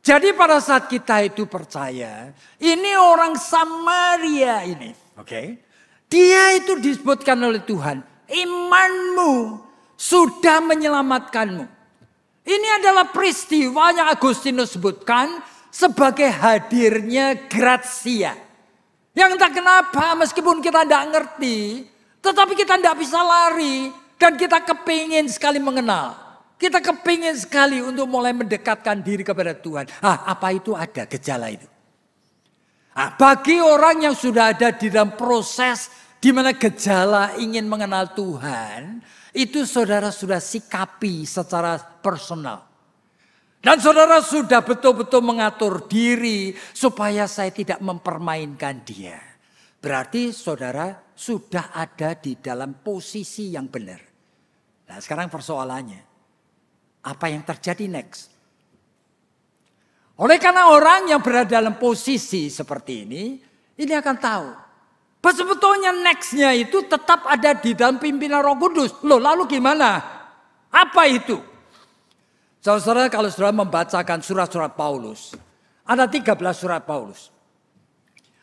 Jadi pada saat kita itu percaya, ini orang Samaria ini, oke? Dia itu disebutkan oleh Tuhan, imanmu sudah menyelamatkanmu. Ini adalah peristiwa yang Agustinus sebutkan sebagai hadirnya gratia. Yang entah kenapa meskipun kita tidak ngerti, tetapi kita tidak bisa lari dan kita kepingin sekali mengenal. Kita kepingin sekali untuk mulai mendekatkan diri kepada Tuhan. Apa itu ada gejala itu? Bagi orang yang sudah ada di dalam proses di mana gejala ingin mengenal Tuhan, itu saudara sudah sikapi secara personal. Dan saudara sudah betul-betul mengatur diri supaya saya tidak mempermainkan dia. Berarti saudara sudah ada di dalam posisi yang benar. Nah sekarang persoalannya. Apa yang terjadi next? Oleh karena orang yang berada dalam posisi seperti ini akan tahu. Bahwa sebetulnya nextnya itu tetap ada di dalam pimpinan Roh Kudus. Loh lalu gimana? Apa itu? Saudara kalau saudara membacakan surat-surat Paulus. Ada 13 surat Paulus.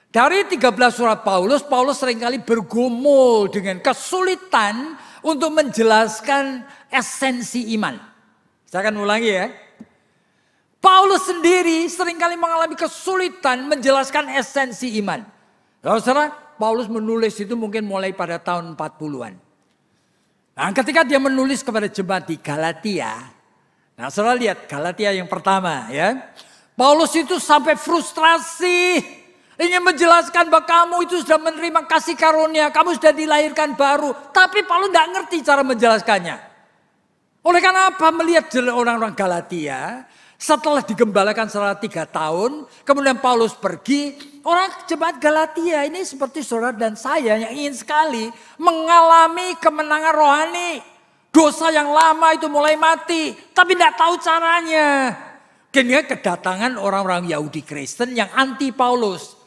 Dari 13 surat Paulus seringkali bergumul dengan kesulitan untuk menjelaskan esensi iman. Saya akan ulangi ya. Paulus sendiri seringkali mengalami kesulitan menjelaskan esensi iman. Saudara, Paulus menulis itu mungkin mulai pada tahun 40-an. Nah ketika dia menulis kepada jemaat di Galatia. Nah saudara lihat Galatia yang pertama ya. Paulus itu sampai frustrasi. Ingin menjelaskan bahwa kamu itu sudah menerima kasih karunia. Kamu sudah dilahirkan baru. Tapi Paulus tidak ngerti cara menjelaskannya. Oleh karena apa? Melihat orang-orang Galatia, setelah digembalakan selama 3 tahun, kemudian Paulus pergi, orang jemaat Galatia ini seperti saudara dan saya yang ingin sekali mengalami kemenangan rohani. Dosa yang lama itu mulai mati, tapi tidak tahu caranya. Kini kedatangan orang-orang Yahudi Kristen yang anti Paulus.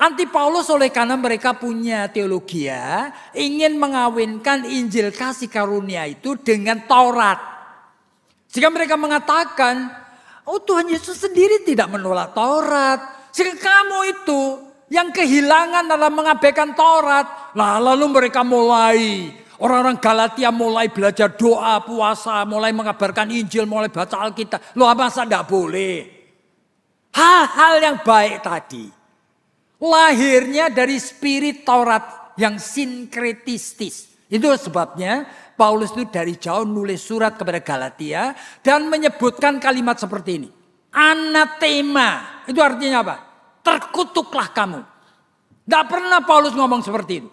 Anti Paulus oleh karena mereka punya teologi ya, ingin mengawinkan Injil kasih karunia itu dengan Taurat. Sehingga mereka mengatakan, Tuhan Yesus sendiri tidak menolak Taurat. Sehingga kamu itu yang kehilangan dalam mengabaikan Taurat. Lalu mereka mulai Orang-orang Galatia mulai belajar doa, puasa, mulai mengabarkan Injil, mulai baca Alkitab. Loh masa tidak boleh? Hal-hal yang baik tadi. Lahirnya dari spirit Taurat yang sinkretistis. Itu sebabnya Paulus itu dari jauh nulis surat kepada Galatia. Dan menyebutkan kalimat seperti ini. Anatema. Itu artinya apa? Terkutuklah kamu. Tidak pernah Paulus ngomong seperti itu.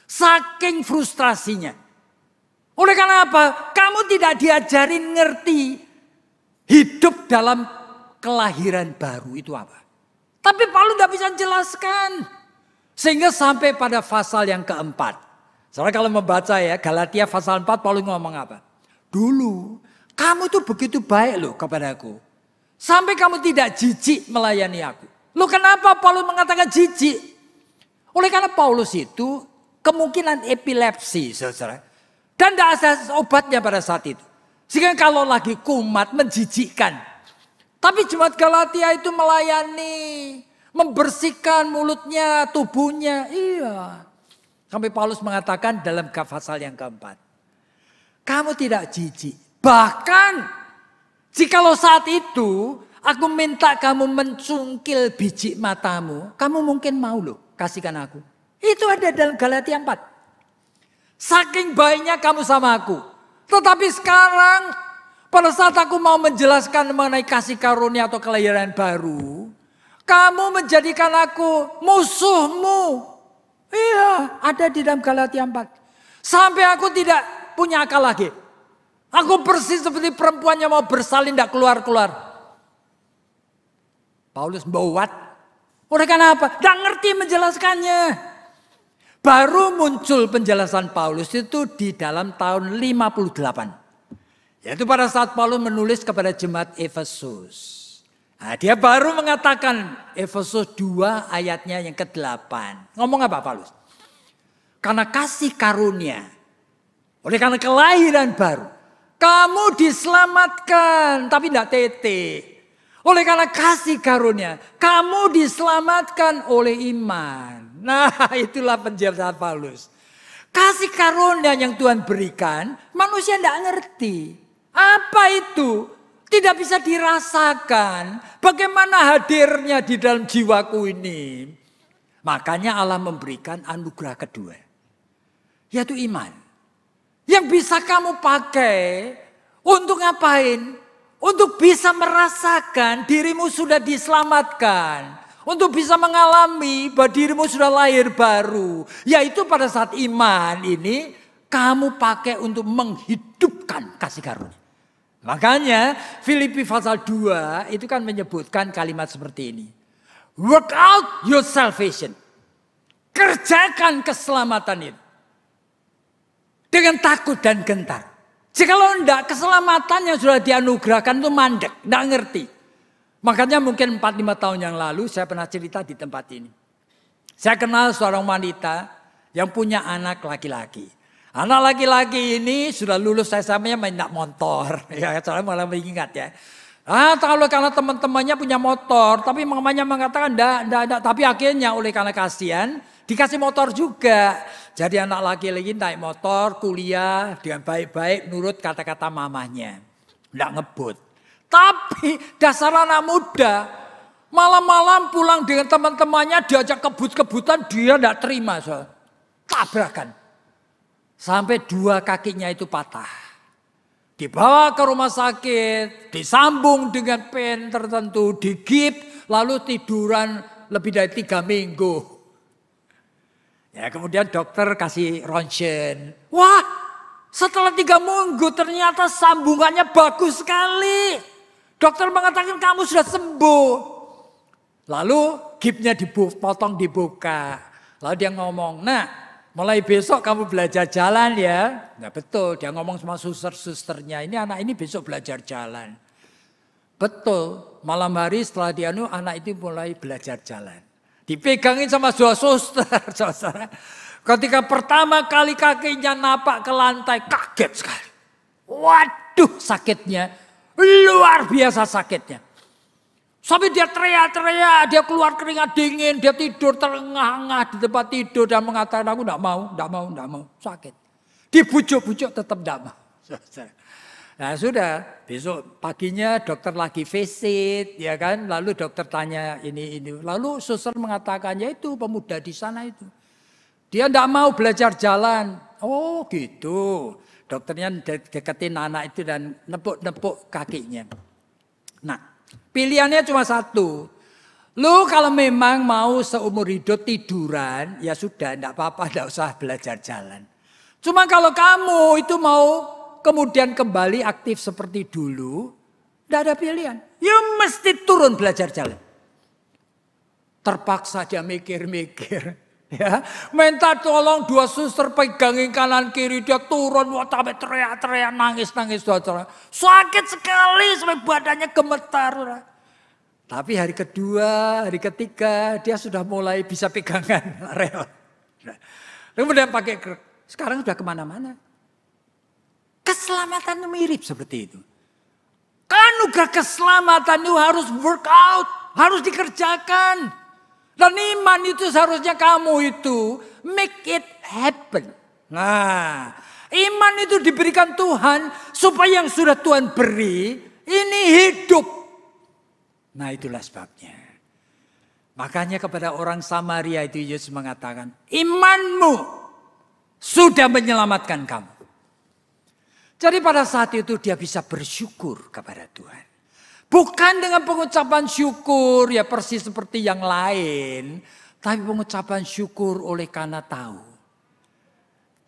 Saking frustrasinya. Oleh karena apa? Kamu tidak diajarin ngerti hidup dalam kelahiran baru itu apa. Tapi Paulus tidak bisa jelaskan. Sehingga sampai pada pasal yang keempat. Soalnya kalau membaca ya Galatia pasal 4 Paulus ngomong apa? Dulu kamu tuh begitu baik loh kepadaku. Sampai kamu tidak jijik melayani aku. Loh kenapa Paulus mengatakan jijik? Oleh karena Paulus itu kemungkinan epilepsi, saudara. Dan tidak ada obatnya pada saat itu. Sehingga kalau lagi kumat, menjijikkan. Tapi jemaat Galatia itu melayani, membersihkan mulutnya, tubuhnya. Iya. Sampai Paulus mengatakan dalam pasal yang keempat. Kamu tidak jijik. Bahkan, jikalau saat itu, aku minta kamu mencungkil biji matamu. Kamu mungkin mau loh, kasihkan aku. Itu ada dalam Galatia 4. Saking baiknya kamu sama aku. Tetapi sekarang pada saat aku mau menjelaskan mengenai kasih karunia atau kelahiran baru. Kamu menjadikan aku musuhmu. Iya ada di dalam Galatia 4. Sampai aku tidak punya akal lagi. Aku persis seperti perempuan yang mau bersalin tidak keluar-keluar. Paulus bawat. Oleh karena apa? Tidak ngerti menjelaskannya. Baru muncul penjelasan Paulus itu di dalam tahun 58. Yaitu pada saat Paulus menulis kepada jemaat Efesus. Nah, dia baru mengatakan Efesus 2 ayatnya yang ke-8. Ngomong apa Paulus? Karena kasih karunia. Oleh karena kelahiran baru. Kamu diselamatkan tapi tidak tete. Oleh karena kasih karunia. Kamu diselamatkan oleh iman. Nah itulah penjelasan Paulus. Kasih karunia yang Tuhan berikan, manusia tidak ngerti. Apa itu? Tidak bisa dirasakan. Bagaimana hadirnya di dalam jiwaku ini. Makanya Allah memberikan anugerah kedua. Yaitu iman. Yang bisa kamu pakai untuk ngapain? Untuk bisa merasakan dirimu sudah diselamatkan. Untuk bisa mengalami bahwa dirimu sudah lahir baru. Yaitu pada saat iman ini kamu pakai untuk menghidupkan kasih karunia. Makanya Filipi pasal 2 itu kan menyebutkan kalimat seperti ini. Work out your salvation. Kerjakan keselamatan itu. Dengan takut dan gentar. Jikalau tidak keselamatan yang sudah dianugerahkan itu mandek. Tidak ngerti. Makanya mungkin 4-5 tahun yang lalu saya pernah cerita di tempat ini. Saya kenal seorang wanita yang punya anak laki-laki. Anak laki-laki ini sudah lulus SMA main motor. Ya, soalnya malah mengingat ya. Kalau karena teman-temannya punya motor, tapi mamanya mengatakan enggak. Tapi akhirnya oleh karena kasihan dikasih motor juga. Jadi anak laki-laki naik motor, kuliah dengan baik-baik nurut kata-kata mamanya. Enggak ngebut. Tapi dasar anak muda, malam-malam pulang dengan teman-temannya diajak kebut-kebutan, dia tidak terima. Tabrakan. Sampai 2 kakinya itu patah. Dibawa ke rumah sakit, disambung dengan pen tertentu, digip, lalu tiduran lebih dari 3 minggu. Ya, kemudian dokter kasih ronsen. Wah, setelah 3 minggu ternyata sambungannya bagus sekali. Dokter mengatakan kamu sudah sembuh. Lalu gipnya dipotong dibuka. Lalu dia ngomong, nah mulai besok kamu belajar jalan ya. Nah betul, dia ngomong sama suster-susternya. Ini anak ini besok belajar jalan. Betul, malam hari setelah dia anak itu mulai belajar jalan. Dipegangin sama 2 suster, saudara. Ketika pertama kali kakinya napak ke lantai, kaget sekali. Waduh sakitnya. Luar biasa sakitnya. Sampai dia teriak-teriak, dia keluar keringat dingin, dia tidur terengah-engah di tempat tidur dan mengatakan aku enggak mau, sakit. Dibujuk-bujuk tetap tidak mau. Nah sudah, besok paginya dokter lagi visit, ya kan. Lalu dokter tanya ini. Lalu suster mengatakan, ya itu pemuda di sana itu. Dia tidak mau belajar jalan. Oh gitu. Dokternya deketin anak itu dan nepuk-nepuk kakinya. Nah, pilihannya cuma satu. Lu kalau memang mau seumur hidup tiduran, ya sudah, tidak apa-apa, tidak usah belajar jalan. Cuma kalau kamu itu mau kemudian kembali aktif seperti dulu, tidak ada pilihan. Ya mesti turun belajar jalan. Terpaksa dia mikir-mikir. Ya, minta tolong dua suster pegangin kanan kiri, dia turun, sampai teriak-teriak, nangis-nangis. Sakit sekali sampai badannya gemetar. Tapi hari kedua, hari ketiga dia sudah mulai bisa pegangan rel. Kemudian pakai sekarang sudah kemana-mana. Keselamatan mirip seperti itu. Anugerah keselamatan itu harus work out, harus dikerjakan. Dan iman itu seharusnya kamu itu make it happen. Nah, iman itu diberikan Tuhan supaya yang sudah Tuhan beri ini hidup. Nah, itulah sebabnya. Makanya kepada orang Samaria itu Yesus mengatakan, imanmu sudah menyelamatkan kamu. Jadi pada saat itu dia bisa bersyukur kepada Tuhan. Bukan dengan pengucapan syukur ya persis seperti yang lain. Tapi pengucapan syukur oleh karena tahu.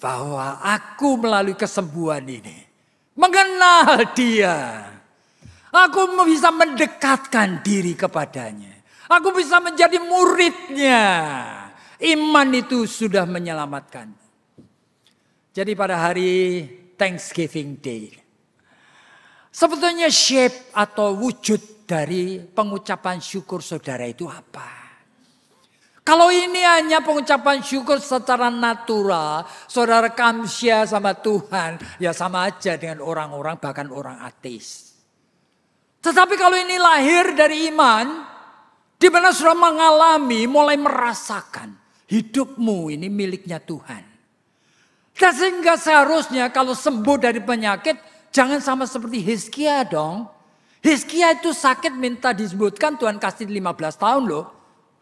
Bahwa aku melalui kesembuhan ini. Mengenal dia. Aku bisa mendekatkan diri kepadanya. Aku bisa menjadi muridnya. Iman itu sudah menyelamatkan. Jadi pada hari Thanksgiving Day. Sebetulnya shape atau wujud dari pengucapan syukur saudara itu apa? Kalau ini hanya pengucapan syukur secara natural, saudara kamsya sama Tuhan, ya sama aja dengan orang-orang bahkan orang ateis. Tetapi kalau ini lahir dari iman, di mana sudah mengalami, mulai merasakan hidupmu ini miliknya Tuhan. Dan sehingga seharusnya kalau sembuh dari penyakit, jangan sama seperti Hizkia dong. Hizkia itu sakit minta disebutkan Tuhan kasih 15 tahun loh.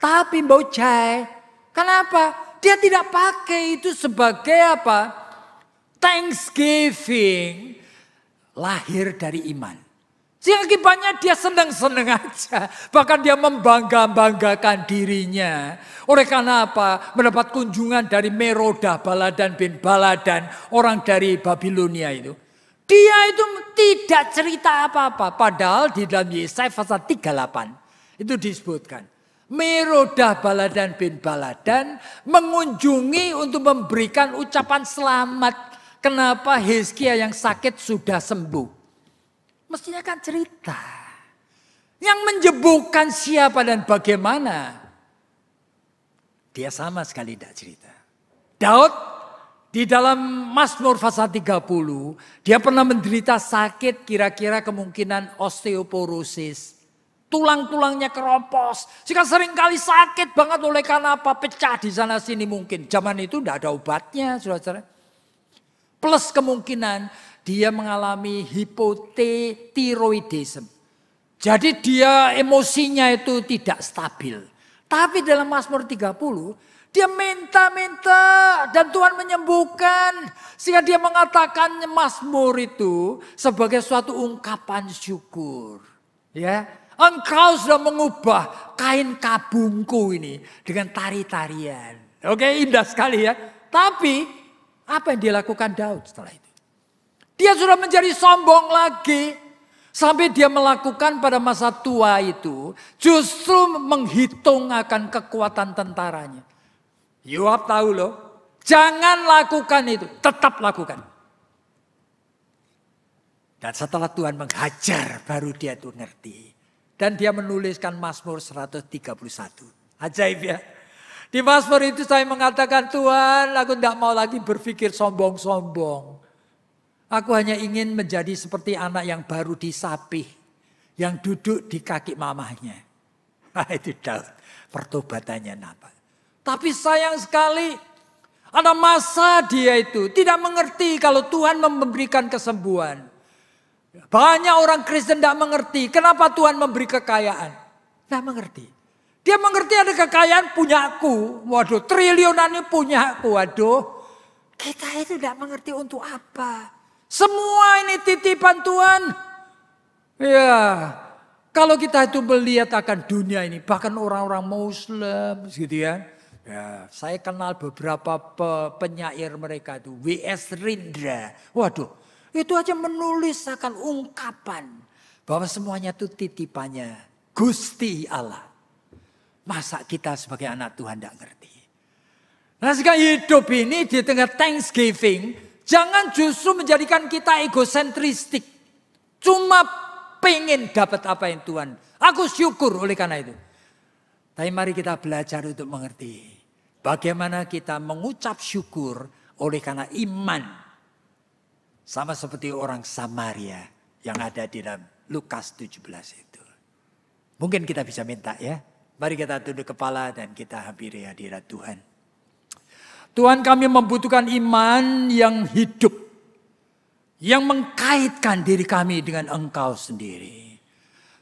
Tapi bocah, kenapa? Dia tidak pakai itu sebagai apa? Thanksgiving. Lahir dari iman. Sehingga akibatnya dia senang-senang aja. Bahkan dia membangga-banggakan dirinya. Oleh karena apa? Mendapat kunjungan dari Merodah Baladan bin Baladan. Orang dari Babilonia itu. Dia itu tidak cerita apa-apa. Padahal di dalam Yesaya pasal 38. Itu disebutkan. Merodah Baladan bin Baladan mengunjungi untuk memberikan ucapan selamat. Kenapa Hizkia yang sakit sudah sembuh. Mestinya kan cerita. Yang menyebutkan siapa dan bagaimana. Dia sama sekali tidak cerita. Daud di dalam Mazmur pasal 30. Dia pernah menderita sakit kira-kira kemungkinan osteoporosis. Tulang-tulangnya keropos. Jika seringkali sakit banget oleh karena apa? Pecah di sana sini mungkin. Zaman itu tidak ada obatnya saudara-saudara. Plus kemungkinan dia mengalami hipotiroidisme. Jadi dia emosinya itu tidak stabil. Tapi dalam Mazmur 30, dia minta-minta dan Tuhan menyembuhkan. Sehingga dia mengatakan Mazmur itu sebagai suatu ungkapan syukur. Ya, engkau sudah mengubah kain kabungku ini dengan tari-tarian. Oke, indah sekali ya. Tapi apa yang dilakukan Daud setelah itu? Dia sudah menjadi sombong lagi. Sampai dia melakukan pada masa tua itu. Justru menghitung akan kekuatan tentaranya. Yoab tahu loh. Jangan lakukan itu. Tetap lakukan. Dan setelah Tuhan menghajar. Baru dia itu ngerti. Dan dia menuliskan Mazmur 131. Ajaib ya. Di Mazmur itu saya mengatakan Tuhan aku tidak mau lagi berpikir sombong-sombong. Aku hanya ingin menjadi seperti anak yang baru disapih. Yang duduk di kaki mamahnya. Nah itu Daud. Pertobatannya nampak. Tapi sayang sekali. Ada masa dia itu tidak mengerti kalau Tuhan memberikan kesembuhan. Banyak orang Kristen tidak mengerti kenapa Tuhan memberi kekayaan. Tidak mengerti. Dia mengerti ada kekayaan punyaku. Waduh, triliunan ini punyaku. Waduh, kita itu tidak mengerti untuk apa. Semua ini titipan Tuhan. Ya, kalau kita itu melihat akan dunia ini, bahkan orang-orang Muslim gitu ya. Ya, saya kenal beberapa penyair mereka itu, W.S. Rindra. Waduh, itu aja menulis akan ungkapan bahwa semuanya itu titipannya Gusti Allah. Masa kita sebagai anak Tuhan tidak ngerti? Nah, sekarang hidup ini di tengah Thanksgiving, jangan justru menjadikan kita egosentristik. Cuma pengen dapat apa yang Tuhan. Aku syukur oleh karena itu. Tapi mari kita belajar untuk mengerti. Bagaimana kita mengucap syukur oleh karena iman. Sama seperti orang Samaria yang ada di dalam Lukas 17 itu. Mungkin kita bisa minta ya. Mari kita tunduk kepala dan kita hampiri hadirat Tuhan. Tuhan, kami membutuhkan iman yang hidup. Yang mengkaitkan diri kami dengan Engkau sendiri.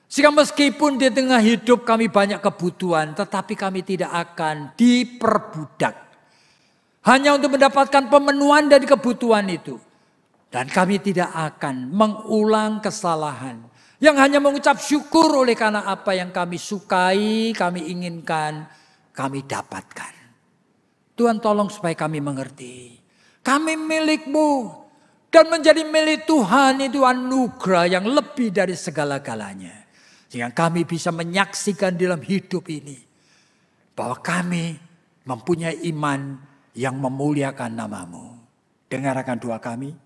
Sehingga meskipun di tengah hidup kami banyak kebutuhan, tetapi kami tidak akan diperbudak. Hanya untuk mendapatkan pemenuhan dari kebutuhan itu. Dan kami tidak akan mengulang kesalahan. Yang hanya mengucap syukur oleh karena apa yang kami sukai, kami inginkan, kami dapatkan. Tuhan tolong supaya kami mengerti. Kami milik-Mu. Dan menjadi milik Tuhan itu anugerah yang lebih dari segala-galanya. Sehingga kami bisa menyaksikan dalam hidup ini. Bahwa kami mempunyai iman yang memuliakan nama-Mu. Dengarkan doa kami.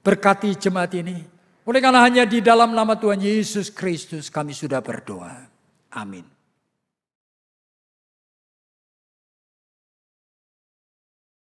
Berkati jemaat ini. Oleh karena hanya di dalam nama Tuhan Yesus Kristus kami sudah berdoa. Amin.